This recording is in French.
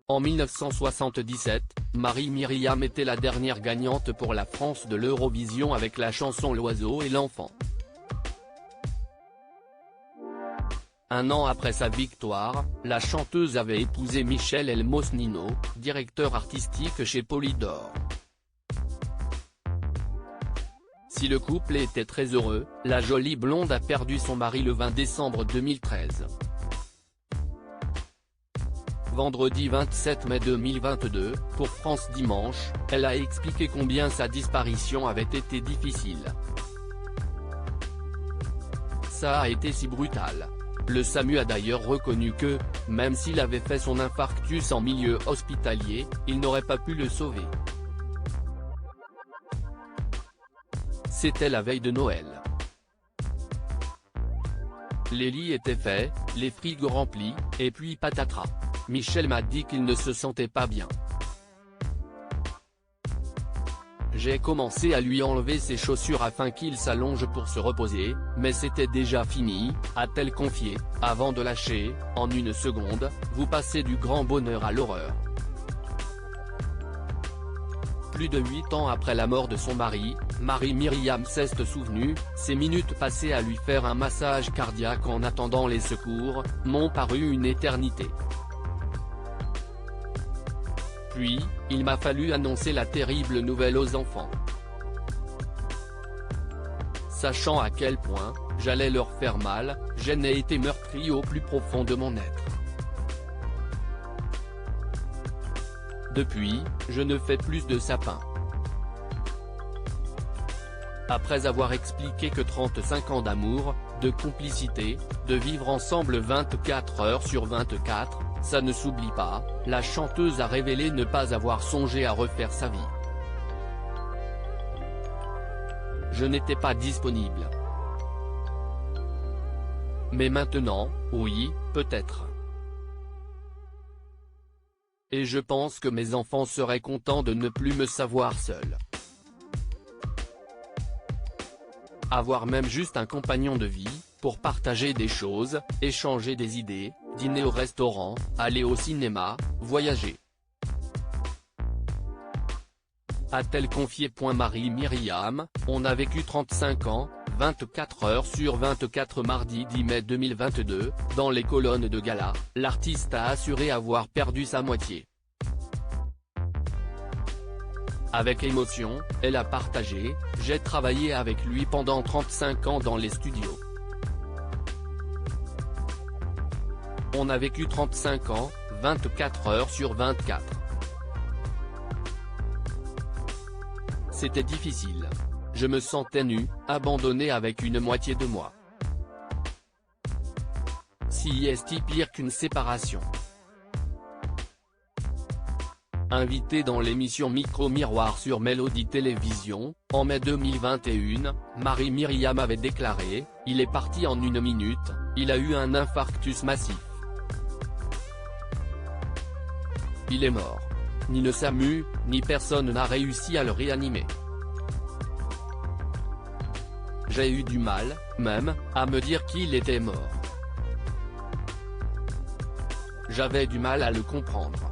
En 1977, Marie-Myriam était la dernière gagnante pour la France de l'Eurovision avec la chanson L'Oiseau et l'Enfant. Un an après sa victoire, la chanteuse avait épousé Michel Elmosnino, directeur artistique chez Polydor. Si le couple était très heureux, la jolie blonde a perdu son mari le 20 décembre 2013. Vendredi 27 mai 2022, pour France Dimanche, elle a expliqué combien sa disparition avait été difficile. Ça a été si brutal. Le SAMU a d'ailleurs reconnu que, même s'il avait fait son infarctus en milieu hospitalier, il n'aurait pas pu le sauver. C'était la veille de Noël. Les lits étaient faits, les frigos remplis, et puis patatras. Michel m'a dit qu'il ne se sentait pas bien. J'ai commencé à lui enlever ses chaussures afin qu'il s'allonge pour se reposer, mais c'était déjà fini, a-t-elle confié, avant de lâcher, en une seconde, vous passez du grand bonheur à l'horreur. Plus de 8 ans après la mort de son mari, Marie-Myriam s'est souvenue, ces minutes passées à lui faire un massage cardiaque en attendant les secours, m'ont paru une éternité. Puis, il m'a fallu annoncer la terrible nouvelle aux enfants. Sachant à quel point, j'allais leur faire mal, je n'ai été meurtri au plus profond de mon être. Depuis, je ne fais plus de sapin. Après avoir expliqué que 35 ans d'amour, de complicité, de vivre ensemble 24 heures sur 24, ça ne s'oublie pas, la chanteuse a révélé ne pas avoir songé à refaire sa vie. Je n'étais pas disponible. Mais maintenant, oui, peut-être. Et je pense que mes enfants seraient contents de ne plus me savoir seul. Avoir même juste un compagnon de vie, pour partager des choses, échanger des idées, dîner au restaurant, aller au cinéma, voyager. A-t-elle confié. Marie-Myriam, on a vécu 35 ans, 24 heures sur 24 mardi 10 mai 2022, dans les colonnes de gala, l'artiste a assuré avoir perdu sa moitié. Avec émotion, elle a partagé, j'ai travaillé avec lui pendant 35 ans dans les studios. On a vécu 35 ans, 24 heures sur 24. C'était difficile. Je me sentais nu, abandonné avec une moitié de moi. Si est-il pire qu'une séparation? Invitée dans l'émission Micro Miroir sur Mélodie Télévision, en mai 2021, Marie-Myriam avait déclaré, il est parti en 1 minute, il a eu un infarctus massif. Il est mort. Ni le SAMU, ni personne n'a réussi à le réanimer. J'ai eu du mal, même, à me dire qu'il était mort. J'avais du mal à le comprendre.